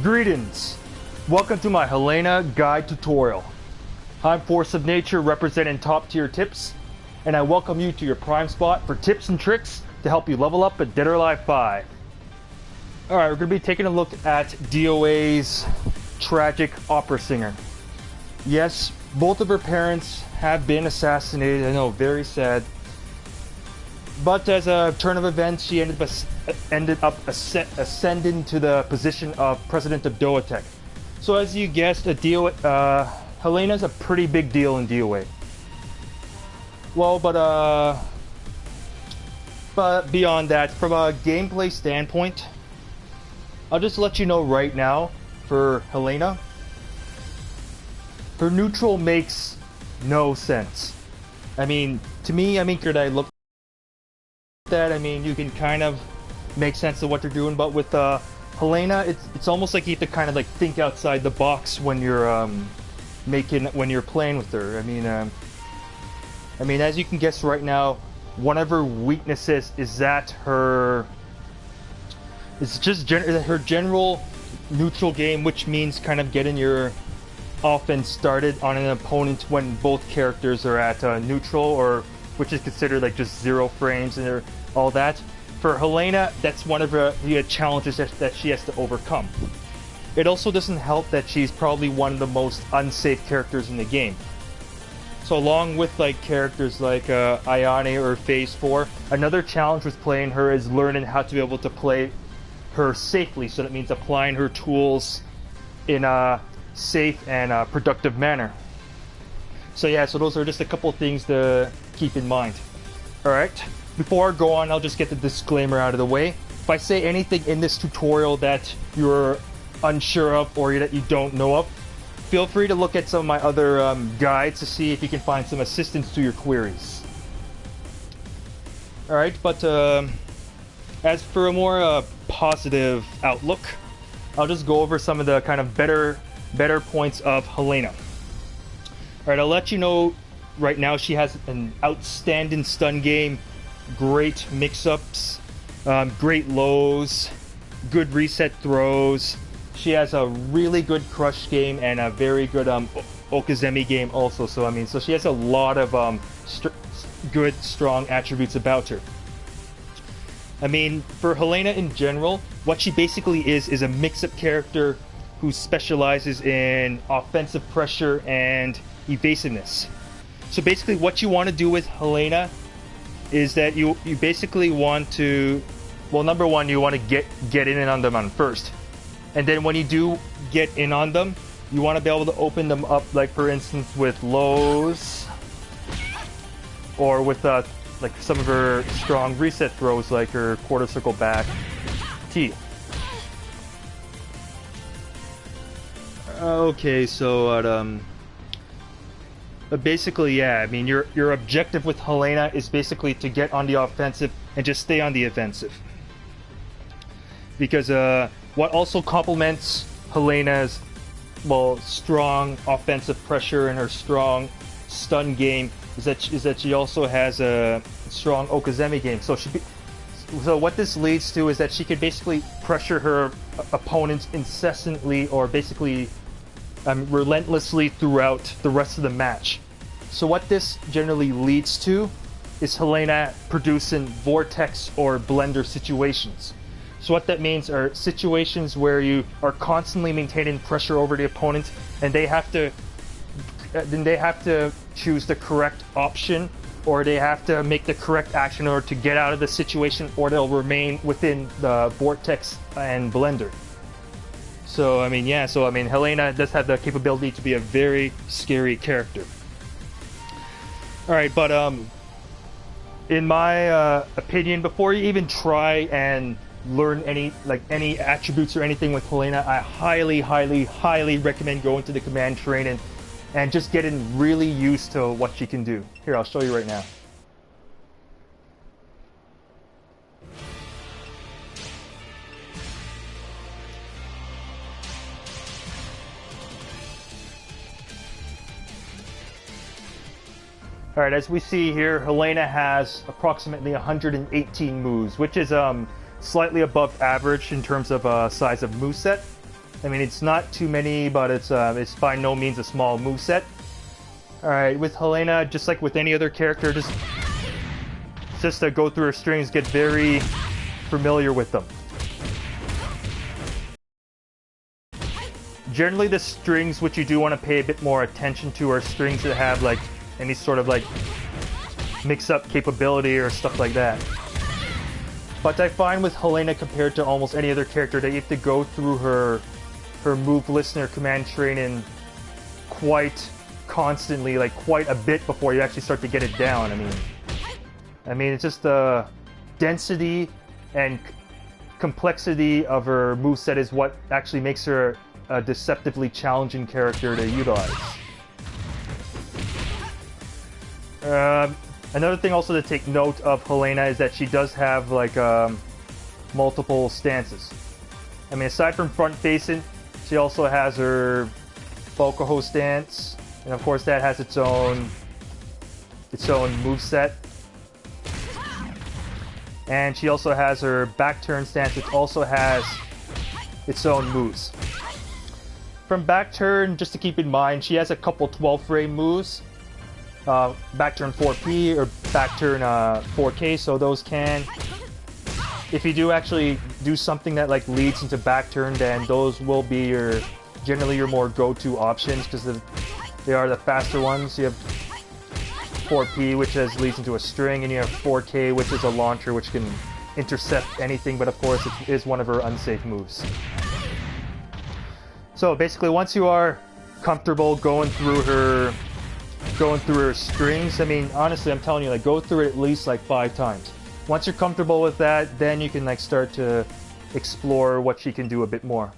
Greetings! Welcome to my Helena guide tutorial. I'm Force of Nature representing top tier tips, and I welcome you to your prime spot for tips and tricks to help you level up at Dead or Alive 5. Alright, we're going to be taking a look at DOA's tragic opera singer. Yes, both of her parents have been assassinated. I know, very sad. But as a turn of events, she ended up ascending to the position of president of DOA. So as you guessed, Helena's a pretty big deal in DOA. Well, but beyond that, from a gameplay standpoint, I'll just let you know right now, for Helena, her neutral makes no sense. I mean, to me, could I look that, you can kind of make sense of what they're doing, but with Helena, it's almost like you have to kind of like think outside the box when you're playing with her. I mean, as you can guess right now, one of her weaknesses is that her general neutral game, which means kind of getting your offense started on an opponent when both characters are at neutral, or which is considered like just 0 frames and all that. For Helena, that's one of the challenges that she has to overcome. It also doesn't help that she's probably one of the most unsafe characters in the game. So along with like characters like Ayane or Phase 4, another challenge with playing her is learning how to be able to play her safely. So that means applying her tools in a safe and productive manner. So yeah, so those are just a couple of things to keep in mind. Alright, before I go on, I'll just get the disclaimer out of the way. If I say anything in this tutorial that you're unsure of or that you don't know of, feel free to look at some of my other guides to see if you can find some assistance to your queries. Alright, but as for a more positive outlook, I'll just go over some of the kind of better points of Helena. Alright, I'll let you know right now she has an outstanding stun game, great mix-ups, great lows, good reset throws. She has a really good crush game and a very good Okazemi game also. So she has a lot of good, strong attributes about her. For Helena in general, what she basically is a mix-up character who specializes in offensive pressure and evasiveness. So basically what you want to do with Helena is that you basically want to, well, number one, you want to get in on them first. And then when you do get in on them, you want to be able to open them up, like for instance with lows, or with like some of her strong reset throws, like her quarter circle back T. Okay, so but basically, yeah, your objective with Helena is basically to get on the offensive and just stay on the offensive. Because what also complements Helena's, well, strong offensive pressure and her strong stun game is that she also has a strong Okazemi game. So what this leads to is that she can basically pressure her opponents incessantly, or basically relentlessly throughout the rest of the match. So what this generally leads to is Helena producing vortex or blender situations. So what that means are situations where you are constantly maintaining pressure over the opponent, and they have to choose the correct option, or they have to make the correct action in order to get out of the situation, or they'll remain within the vortex and blender. So Helena does have the capability to be a very scary character. Alright, but in my opinion, before you even try and learn any attributes or anything with Helena, I highly recommend going to the command training and just getting really used to what she can do. Here, I'll show you right now. Alright, as we see here, Helena has approximately 118 moves, which is slightly above average in terms of size of moveset. I mean, it's not too many, but it's by no means a small moveset. Alright, with Helena, just like with any other character, just to go through her strings, get very familiar with them. Generally, the strings which you do want to pay a bit more attention to are strings that have like any sort of like mix-up capability or stuff like that. But I find with Helena, compared to almost any other character, that you have to go through her move list and her command training quite constantly, like quite a bit before you actually start to get it down. I mean, it's just the density and complexity of her moveset is what actually makes her a deceptively challenging character to utilize. Another thing also to take note of Helena is that she does have like multiple stances. I mean, aside from front facing, she also has her Bokuho stance, and of course that has its own moveset. And she also has her back turn stance, which also has its own moves. From back turn, just to keep in mind, she has a couple 12-frame moves. Back turn 4P or back turn 4K, so those can... If you do actually do something that like leads into back turn, then those will be generally your more go-to options, because they are the faster ones. You have 4P, which leads into a string, and you have 4K, which is a launcher which can intercept anything, but of course it is one of her unsafe moves. So basically, once you are comfortable going through her strings, I mean, honestly, I'm telling you, like, go through it at least like 5 times. Once you're comfortable with that, then you can like start to explore what she can do a bit more.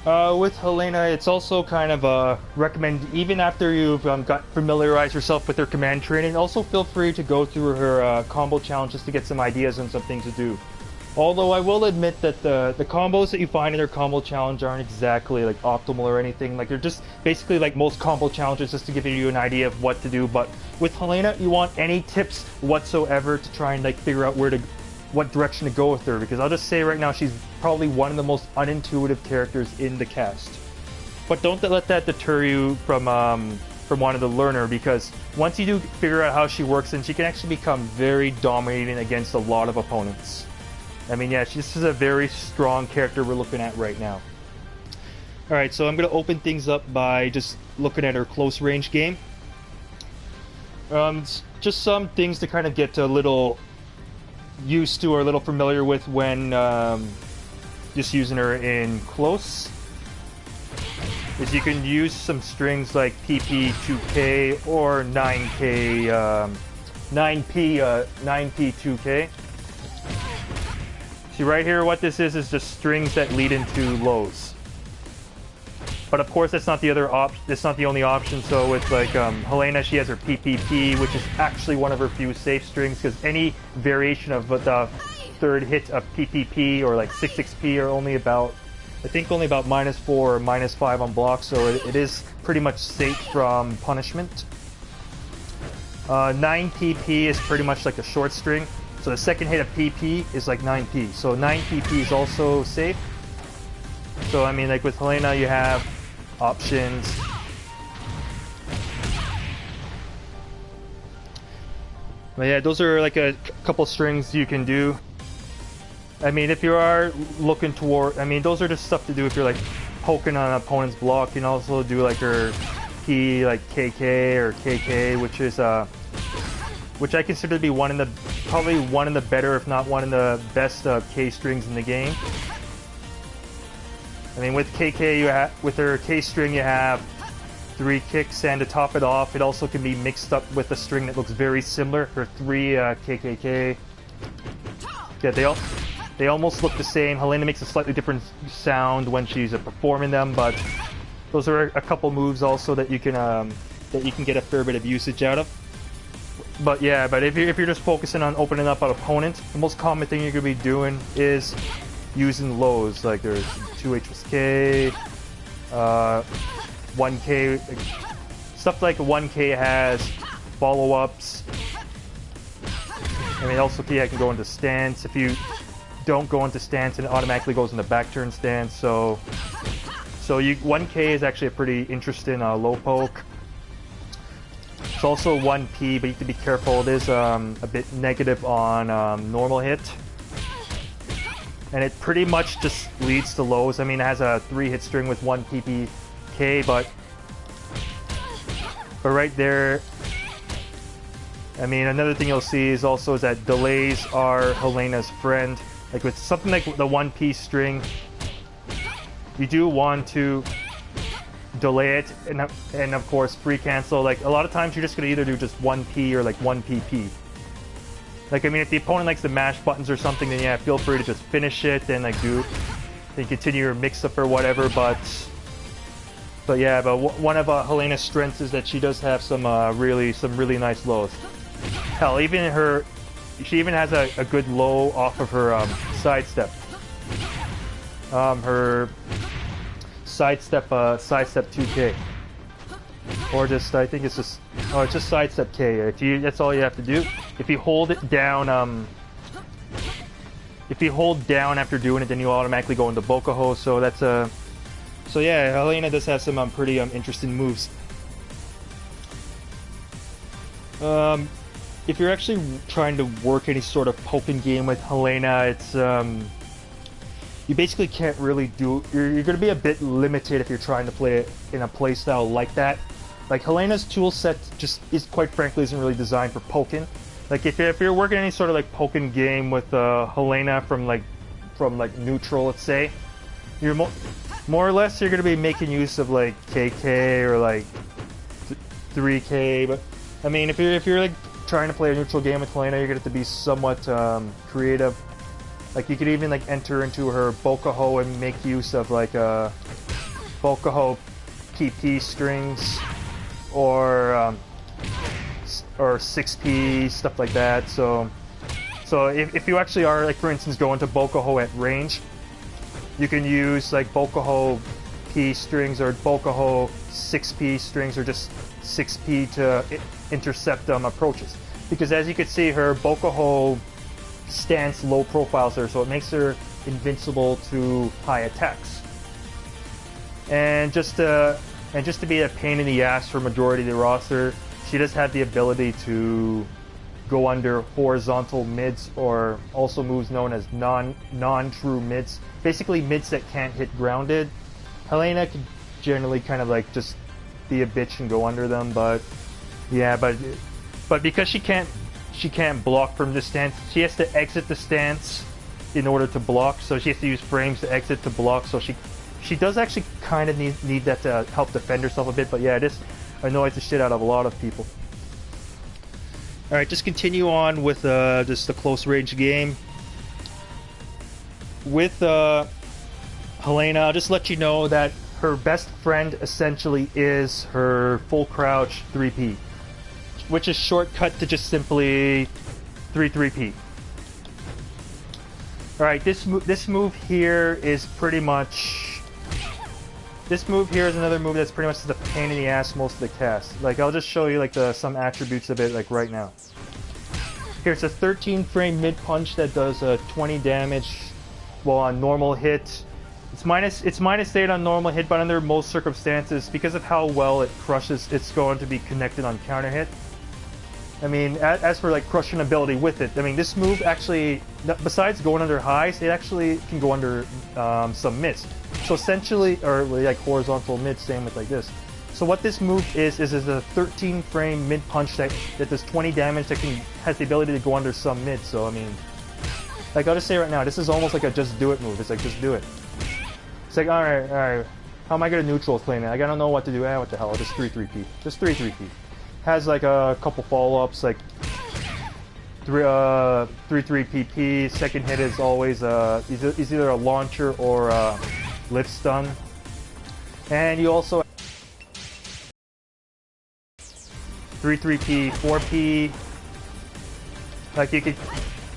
With Helena, it's also kind of recommend, even after you've got familiarized yourself with her command training, also feel free to go through her combo challenges to get some ideas on some things to do. Although I will admit that the combos that you find in her combo challenge aren't exactly like optimal or anything. Like, they're just basically like most combo challenges, just to give you an idea of what to do. But with Helena, you want any tips whatsoever to try and like figure out what direction to go with her, because I'll just say right now, she's probably one of the most unintuitive characters in the cast. But don't let that deter you from wanting to learn her, because once you do figure out how she works, then she can actually become very dominating against a lot of opponents. I mean, yeah, this is a very strong character we're looking at right now. Alright, so I'm going to open things up by just looking at her close range game. Just some things to kind of get a little used to or a little familiar with when just using her in close. Is you can use some strings like PP2K or 9P2K. See right here, what this is just strings that lead into lows. But of course, that's not the only option. So with like Helena, she has her PPP, which is actually one of her few safe strings, because any variation of the third hit of PPP or like 6XP are only about, I think, only about -4 or -5 on block. So it is pretty much safe from punishment. 9PP is pretty much like a short string. So the second hit of PP is like 9P. So 9PP is also safe. So I mean, like with Helena, you have options. But yeah, those are like a couple strings you can do. I mean, if you are looking toward, I mean, those are just stuff to do if you're like poking on an opponent's block. You can also do like her P, like KK or KK, which I consider to be probably one of the better, if not one of the best K strings in the game. I mean, with KK, with her K string, you have 3 kicks, and to top it off, it also can be mixed up with a string that looks very similar. Her 3 KKK. Yeah, they almost look the same. Helena makes a slightly different sound when she's performing them, but those are a couple moves also that you can get a fair bit of usage out of. But yeah, but if you're just focusing on opening up an opponent, the most common thing you're gonna be doing is using lows. Like there's 2H plus K, 1K, stuff like 1K has follow-ups. I mean, also K, I can go into stance. If you don't go into stance and it automatically goes into back turn stance. So 1K is actually a pretty interesting low poke. It's also 1P, but you have to be careful. It is a bit negative on normal hit. And it pretty much just leads to lows. I mean, it has a 3-hit string with 1 PPK, but right there, I mean, another thing you'll see is that delays are Helena's friend. Like with something like the 1P string, you do want to delay it, and of course free cancel. Like a lot of times you're just gonna either do just 1P or like 1PP. Like, I mean, if the opponent likes to mash buttons or something, then yeah, feel free to just finish it and like then continue your mix-up or whatever. But yeah, but one of Helena's strengths is that she does have some really nice lows. Hell, she even has a good low off of her sidestep. Her sidestep 2K, or just I think it's just sidestep K. That's all you have to do. If you hold it down, if you hold down after doing it, then you automatically go into Bokuho. So that's so yeah, Helena does have some pretty interesting moves. If you're actually trying to work any sort of poking game with Helena, it's you basically can't really do. You're going to be a bit limited if you're trying to play it in a playstyle like that. Like Helena's tool set just quite frankly isn't really designed for poking. Like if you're working any sort of like poking game with Helena from neutral, let's say, you're more or less you're going to be making use of like KK or like 3K. But I mean, if you're like trying to play a neutral game with Helena, you're going to have to be somewhat creative. Like you could even like enter into her Bokuho and make use of like Bokuho PP strings or 6P, stuff like that. So if you actually are like, for instance, going to Bokuho at range, you can use like Bokuho P strings or Bokuho 6P strings or just 6P to intercept approaches. Because as you can see, her Bokuho stance low profiles her, so it makes her invincible to high attacks. And just to be a pain in the ass for majority of the roster, she does have the ability to go under horizontal mids, or also moves known as non-true mids. Basically mids that can't hit grounded. Helena could generally kind of like just be a bitch and go under them, but yeah, but because she can't block from this stance, she has to exit the stance in order to block, so she has to use frames to exit to block, so she does actually kind of need that to help defend herself a bit, but yeah, this annoys the shit out of a lot of people. Alright, just continue on with just a close range game. With Helena, I'll just let you know that her best friend essentially is her full crouch 3P, which is shortcut to just simply 3-3P. Alright, this move here is pretty much... This move here is another move that's pretty much the pain in the ass most of the cast. Like, I'll just show you like some attributes of it like right now. Here, it's a 13 frame mid punch that does 20 damage while on normal hit. It's minus 8 on normal hit, but under most circumstances, because of how well it crushes, it's going to be connected on counter hit. I mean, as for like crushing ability with it, I mean, this move actually, besides going under highs, it actually can go under some mids. So essentially, or like horizontal mid, same with like this. So what this move is a 13 frame mid punch that does 20 damage that has the ability to go under some mid. So I mean, like I'll just say right now, this is almost like a just do it move. It's like just do it. It's like alright, how am I gonna neutral playing it? Like, I don't know what to do. What the hell? I'll just 3-3P. Just 3-3P. Has like a couple follow-ups, like 3-3PP. Second hit is always is either a launcher or a lift stun. And you also 3-3P, 4P. Like you could,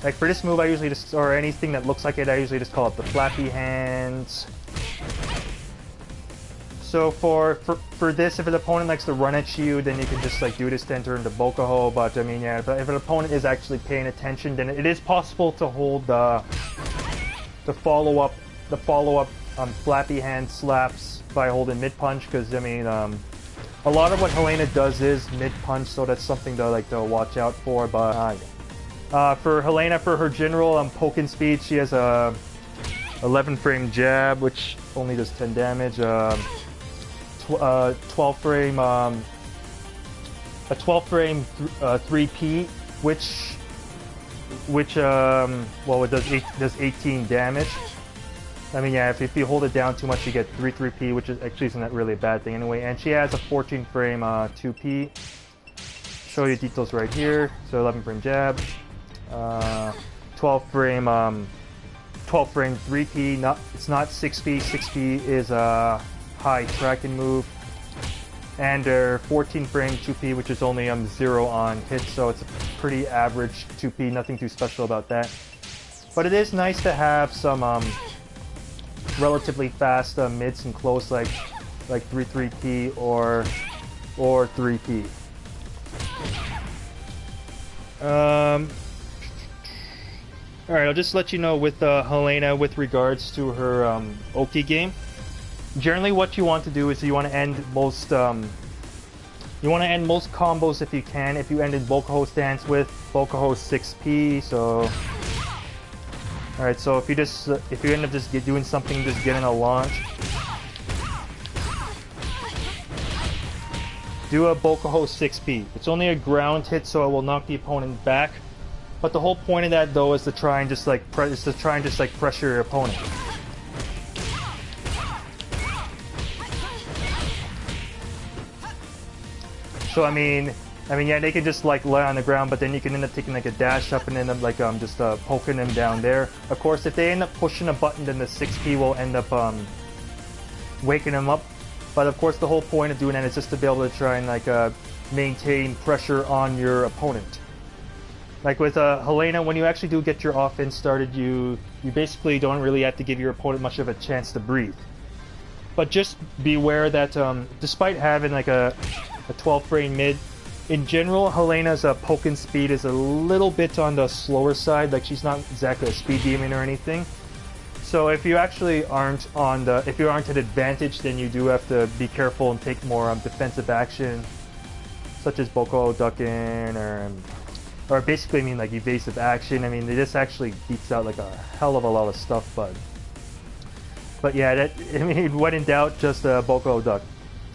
like for this move, I usually just, or anything that looks like it, I usually just call it the flappy hands. So for this, if an opponent likes to run at you, then you can just like do this to enter into Bokuho. But I mean, yeah, if an opponent is actually paying attention, then it is possible to hold the follow-up flappy hand slaps by holding mid punch, because I mean a lot of what Helena does is mid punch, so that's something to watch out for. But for Helena, for her general poking speed, she has a 11 frame jab, which only does 10 damage. 12 frame a 12 frame 3P, which well, it does 18 damage. I mean, yeah, if you hold it down too much, you get 3P, which is actually isn't that really a bad thing anyway. And she has a 14 frame 2P. Show you details right here. So 11 frame jab, 12 frame 3P. It's not 6P. 6P is a high tracking move. And her 14 frame 2P, which is only 0 on hit, so it's a pretty average 2P. Nothing too special about that. But it is nice to have some relatively fast mids and close, like 3P or 3P. Alright, I'll just let you know with Helena with regards to her Oki game. Generally, what you want to do is you want to end most combos if you can. If you ended Bokuho stance with Bokuho 6P, so alright, so if you end up just doing something, just getting a launch, do a Bokuho 6P. It's only a ground hit, so it will knock the opponent back. But the whole point of that, though, is to try and just pressure your opponent. So I mean, yeah, they can just like lay on the ground, but then you can end up taking like a dash up and end up like just poking them down there. Of course, if they end up pushing a button, then the 6P will end up waking them up. But of course, the whole point of doing that is just to be able to try and like maintain pressure on your opponent. Like with Helena, when you actually do get your offense started, you basically don't really have to give your opponent much of a chance to breathe. But just beware that despite having like a 12 frame mid, in general, Helena's poking speed is a little bit on the slower side. Like, she's not exactly a speed demon or anything. So if you actually aren't if you aren't at advantage, then you do have to be careful and take more defensive action, such as Bokuho ducking or basically, I mean, like evasive action. I mean, this actually beats out like a hell of a lot of stuff, but yeah, I mean, when in doubt, just Bokuho duck.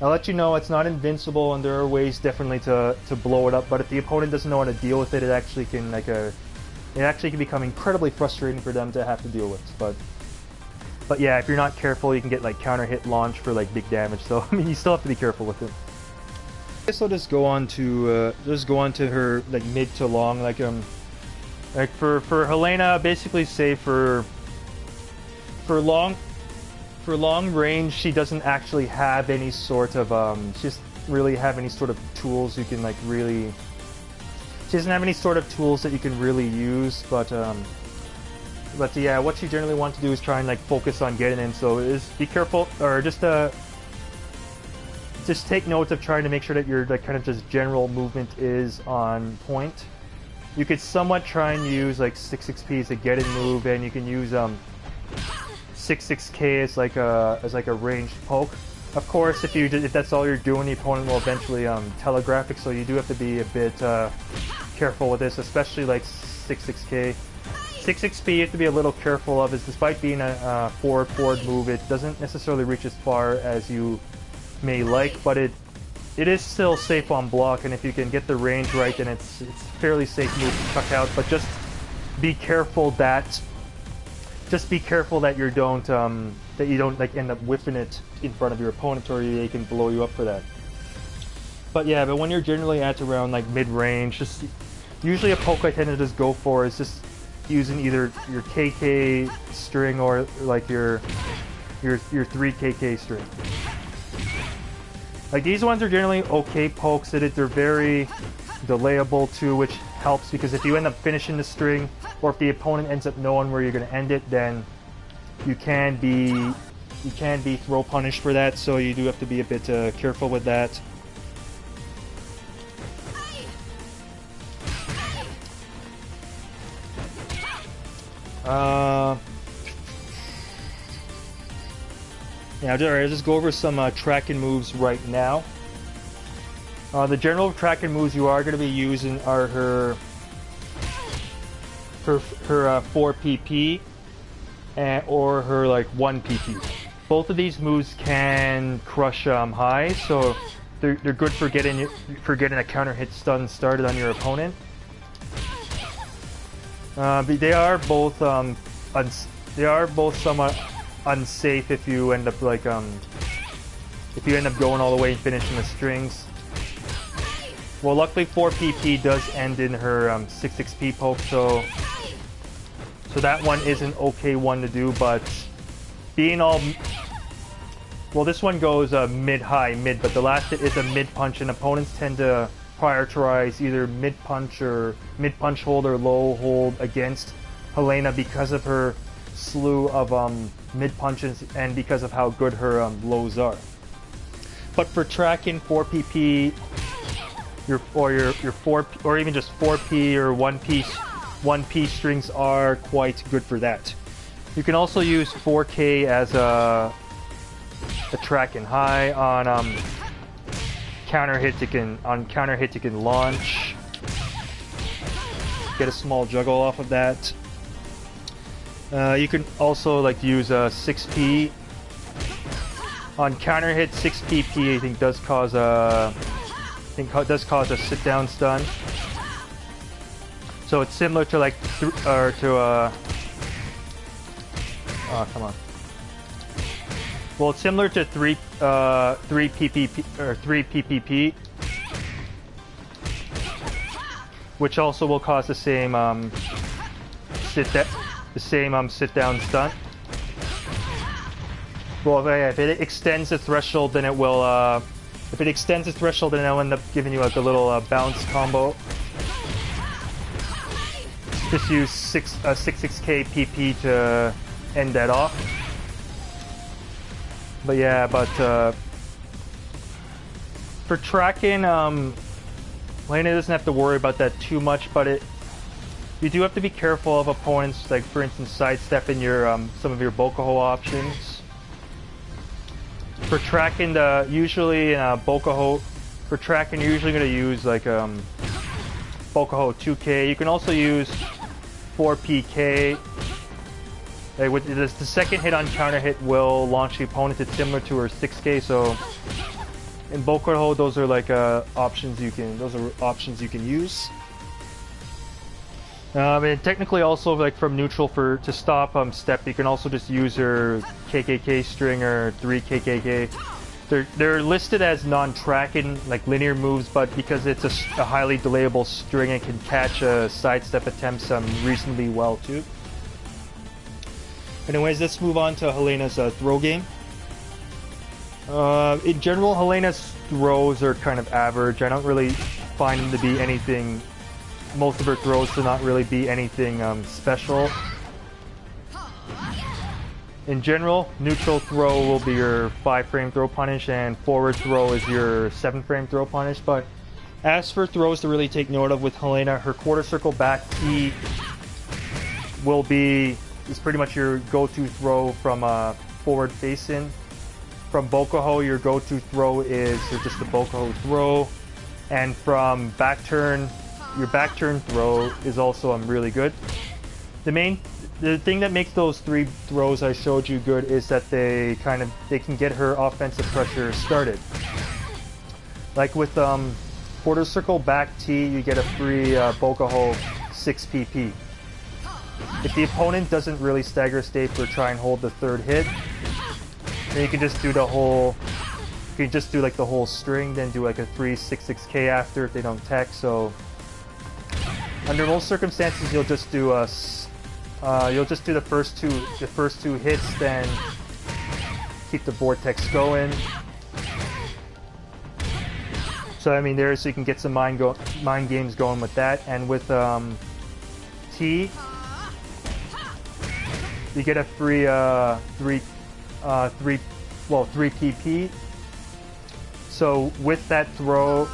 I'll let you know it's not invincible, and there are ways definitely to blow it up. But if the opponent doesn't know how to deal with it, it actually can become incredibly frustrating for them to have to deal with. But yeah, if you're not careful, you can get like counter hit launch for like big damage. So I mean, you still have to be careful with it. I guess I'll just go on to her like mid to long, like for Helena, basically say for long range, she doesn't actually have any sort of she doesn't really have any sort of tools you can like really. She doesn't have any sort of tools that you can really use, but yeah, what you generally want to do is try and like focus on getting in. So be careful, or just take note of trying to make sure that your like kind of just general movement is on point. You could somewhat try and use like 6-6P as a get in move, and you can use 6-6K as like a ranged poke. Of course, if that's all you're doing, the opponent will eventually telegraph it. So you do have to be a bit careful with this, especially like 6-6K. 6-6P you have to be a little careful of, is despite being a forward move, it doesn't necessarily reach as far as you may like, but it is still safe on block, and if you can get the range right, then it's a fairly safe move to chuck out. But just be careful that you don't like end up whiffing it in front of your opponent, or they can blow you up for that. But yeah, when you're generally at around like mid-range, just usually a poke I tend to just go for is just using either your KK string or like your 3KK string. Like, these ones are generally okay pokes, they're very delayable too, which helps because if you end up finishing the string, or if the opponent ends up knowing where you're going to end it, then you can be throw punished for that. So you do have to be a bit careful with that. Yeah, I'll just go over some tracking moves right now. The general tracking moves you are going to be using are her 4 PP or her like 1 PP. Both of these moves can crush high, so they're good for getting a counter hit stun started on your opponent. They are both somewhat unsafe if you end up like going all the way and finishing the strings. Well, luckily 4 PP does end in her 6 XP poke, so that one is an okay one to do, but being all... Well, this one goes mid-high, mid, but the last hit is a mid-punch, and opponents tend to prioritize either mid-punch or mid-punch hold or low hold against Helena because of her slew of mid-punches and because of how good her lows are. But for tracking 4 PP, your 4 or even just 4P or 1P strings are quite good for that. You can also use 4K as a tracking high on counter hit. You can launch, get a small juggle off of that. You can also like use a 6P on counter hit. 6 PP I think does cause a sit down stun. So it's similar to like oh come on. Well, it's similar to 3 PPP or 3 PPP, which also will cause the same sit down stun. Well, if it extends the threshold, then it will. If it extends the threshold, then it'll end up giving you like a little bounce combo. Just use 6K PP to end that off. But yeah, for tracking, Helena doesn't have to worry about that too much, but you do have to be careful of opponents, like for instance sidestepping your some of your Bokuho options. For tracking, usually in Bokuho, for tracking you're usually going to use like Bokuho 2K. You can also use 4PK. With the second hit on counter hit will launch the opponent. It's similar to her 6K. So in Bokuho, those are like options you can use. And technically, also like from neutral to stop step, you can also just use your KKK string or 3 KKK. They're listed as non-tracking, like linear moves, but because it's a highly delayable string, it can catch sidestep attempts reasonably well too. Anyways, let's move on to Helena's throw game. In general, Helena's throws are kind of average. I don't really find them to be anything. Most of her throws to not really be anything special. In general, neutral throw will be your 5-frame throw punish, and forward throw is your 7-frame throw punish. But as for throws to really take note of with Helena, her quarter circle back T is pretty much your go-to throw from forward facing. From Bokuho, your go-to throw is just the Bokuho throw, and from back turn, your back turn throw is also really good. The thing that makes those 3 throws I showed you good is that they can get her offensive pressure started. Like with quarter circle back T, you get a free Bokuho 6 PP. If the opponent doesn't really stagger state or try and hold the 3rd hit, then you can just do the whole. You can just do like the whole string, then do like a 3-6-6K after if they don't tech. So under most circumstances, you'll just do the first two hits, then keep the vortex going. So I mean, so you can get some mind games going with that, and with T, you get a free 3 PP. So with that throw,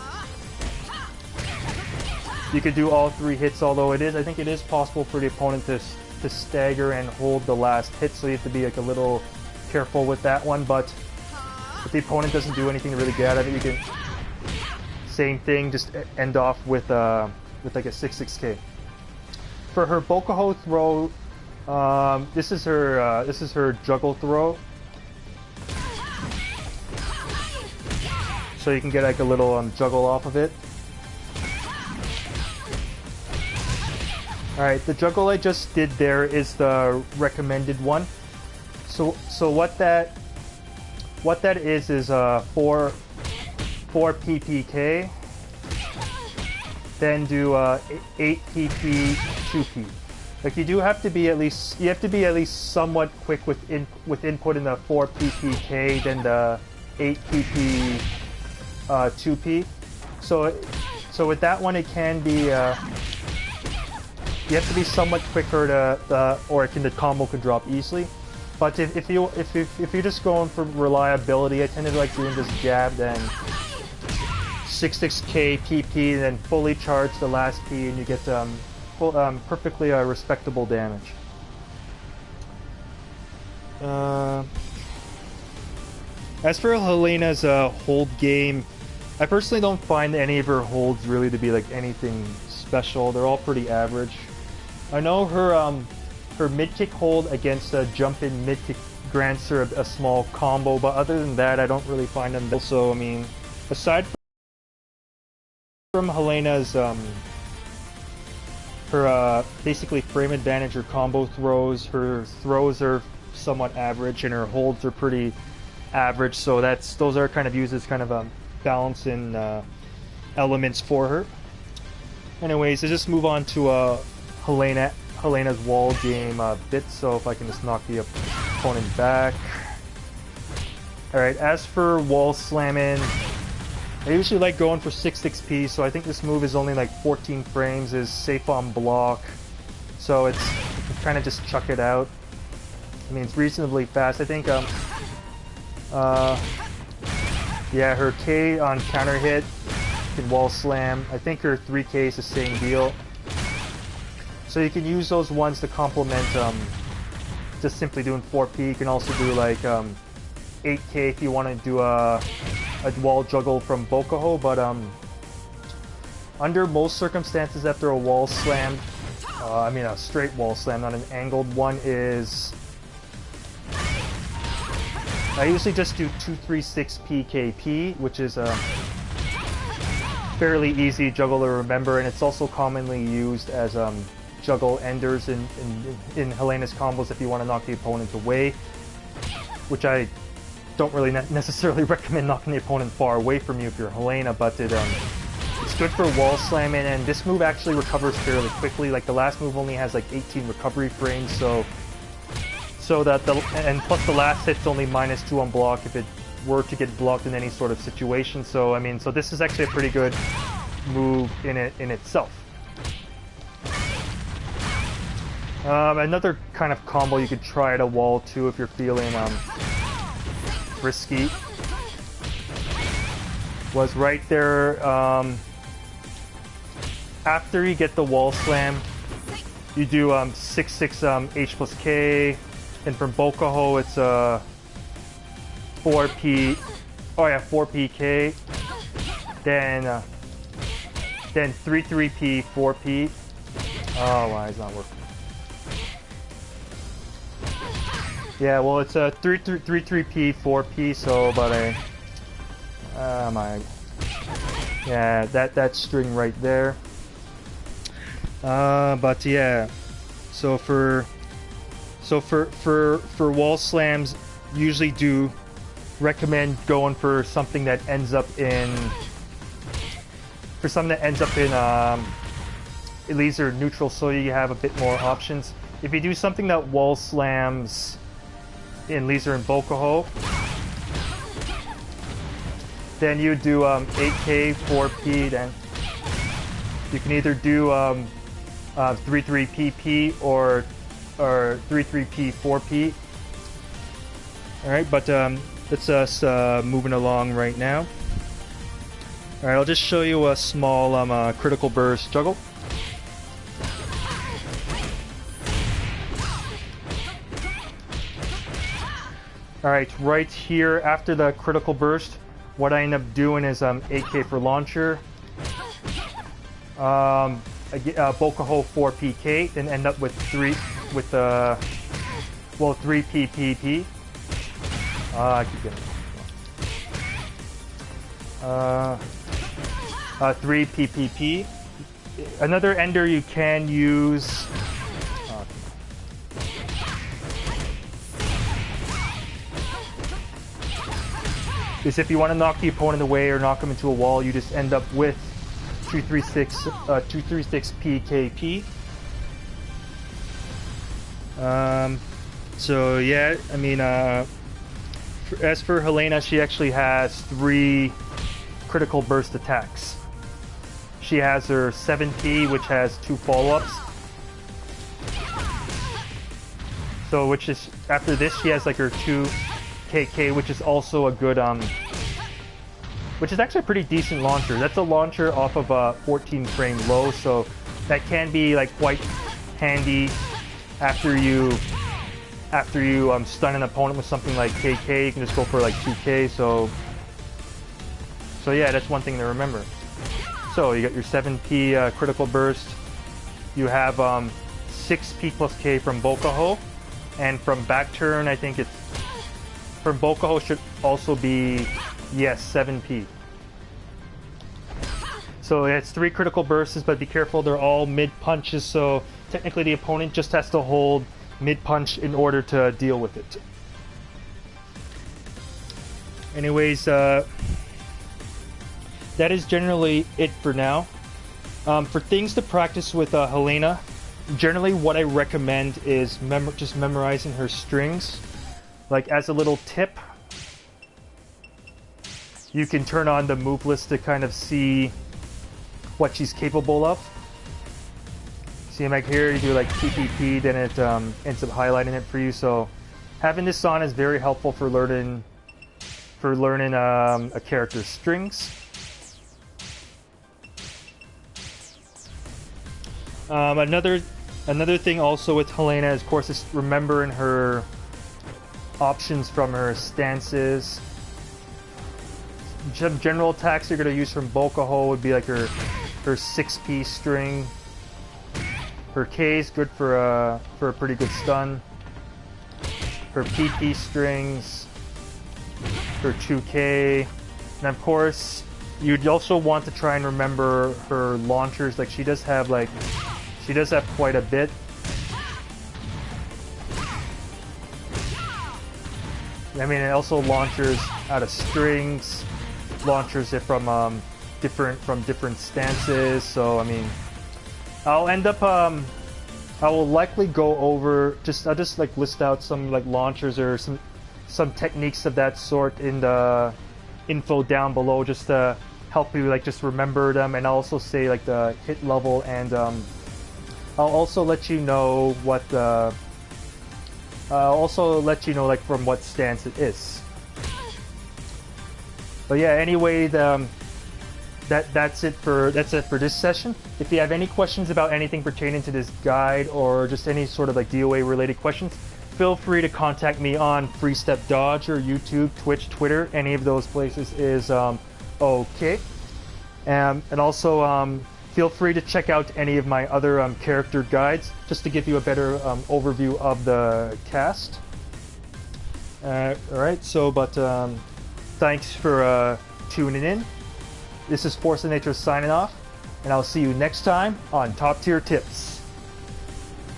you could do all 3 hits. Although I think it is possible for the opponent to stagger and hold the last hit. So you have to be like a little careful with that one, but if the opponent doesn't do anything to really get out of it, you can same thing, just end off with like a 6-6K. For her Bokuho throw, this is her juggle throw. So you can get like a little juggle off of it. Alright, the juggle I just did there is the recommended one. So what that is 4 PPK, then do 8 PP 2P. Like you have to be at least somewhat quick with input in the 4 PPK, then the 8 PP 2P. So with that one, it can be you have to be somewhat quicker or the combo could drop easily. But if you're just going for reliability, I tend to like doing just jab, then 6-6K PP, and then fully charge the last P, and you get perfectly respectable damage. As for Helena's hold game, I personally don't find any of her holds really to be like anything special. They're all pretty average. I know her mid-kick hold against a jump-in mid-kick grants her a small combo, but other than that, I don't really find them. Also, I mean, aside from Helena's, her basically frame advantage or combo throws, her throws are somewhat average, and her holds are pretty average. So those are kind of used as kind of balancing elements for her. Anyways, let's just move on to Helena's wall game bit. So if I can just knock the opponent back. Alright, as for wall slamming, I usually like going for 6-6P, so I think this move is only like 14 frames, is safe on block. So you can kind of just chuck it out. I mean, it's reasonably fast. I think, yeah, her K on counter hit can wall slam. I think her 3K is the same deal. So you can use those ones to complement just simply doing 4P. You can also do like 8K if you want to do a wall juggle from Bokuho, but under most circumstances after a wall slam, I mean a straight wall slam, not an angled one, is I usually just do 236 PKP, which is a fairly easy juggle to remember, and it's also commonly used as juggle enders in Helena's combos if you want to knock the opponent away, which I don't really necessarily recommend knocking the opponent far away from you if you're Helena, but it's good for wall slamming, and this move actually recovers fairly quickly. Like the last move only has like 18 recovery frames, so that and plus the last hit's only -2 on block if it were to get blocked in any sort of situation. So I mean, so this is actually a pretty good move in itself. Another kind of combo you could try at a wall too if you're feeling risky was right there. After you get the wall slam, you do 6-6 H plus K, and from Bokuho it's 4P. Oh yeah, 4PK. Then 3-3P 4P. Oh, why is not working? Yeah, well, it's a 3-3P 4P, so about a yeah, that string right there. But yeah, so for wall slams, usually do recommend going for something that ends up in it leaves her neutral, so you have a bit more options. If you do something that wall slams in Laser and Bokuho, then you do 8K 4P. Then you can either do 3-3PP or 3-3P 4P. All right, but let's us moving along right now. All right, I'll just show you a small critical burst juggle. Alright, right here after the critical burst, what I end up doing is 8k for launcher, Bokuho 4 PK, then end up with 3 PPP. I keep getting 3 PPP. Another ender you can use. Is if you want to knock the opponent away or knock him into a wall, you just end up with 236 PKP. So yeah, I mean, as for Helena, she actually has 3 critical burst attacks. She has her 7P, which has 2 follow-ups. So, which is after this, she has like her 2 KK, which is also a good, which is actually a pretty decent launcher. That's a launcher off of a 14 frame low, so that can be like quite handy after you stun an opponent with something like KK. You can just go for like 2K. So yeah, that's one thing to remember. So you got your 7P critical burst. You have 6P plus K from Bokuho, and from back turn, I think it's from Bokuho should also be, yes, 7P. So it's 3 critical bursts, but be careful, they're all mid punches, so technically the opponent just has to hold mid punch in order to deal with it. Anyways, that is generally it for now. For things to practice with Helena, generally what I recommend is just memorizing her strings. Like, as a little tip, you can turn on the move list to kind of see what she's capable of. See, like here, you do like TPP, then it ends up highlighting it for you. So having this on is very helpful for learning a character's strings. Another thing also with Helena is, of course, is remembering her options from her stances. General attacks you're going to use from Bokuho would be like her 6P string. Her K is good for a pretty good stun. Her PP strings, her 2K, and of course you'd also want to try and remember her launchers. Like, she does have quite a bit. I mean, it also launchers out of strings, launchers it from different stances. So I mean, I will likely go over I'll just like list out some like launchers or some techniques of that sort in the info down below, just to help you like just remember them, and I'll also say like the hit level, and I'll also let you know what like from what stance it is. But yeah, anyway, that's it for this session. If you have any questions about anything pertaining to this guide, or just any sort of like DOA related questions, feel free to contact me on Free Step Dodge or YouTube, Twitch, Twitter. Any of those places is okay. And also feel free to check out any of my other character guides, just to give you a better overview of the cast. Alright, so thanks for tuning in. This is Force of Nature signing off, and I'll see you next time on Top Tier Tips.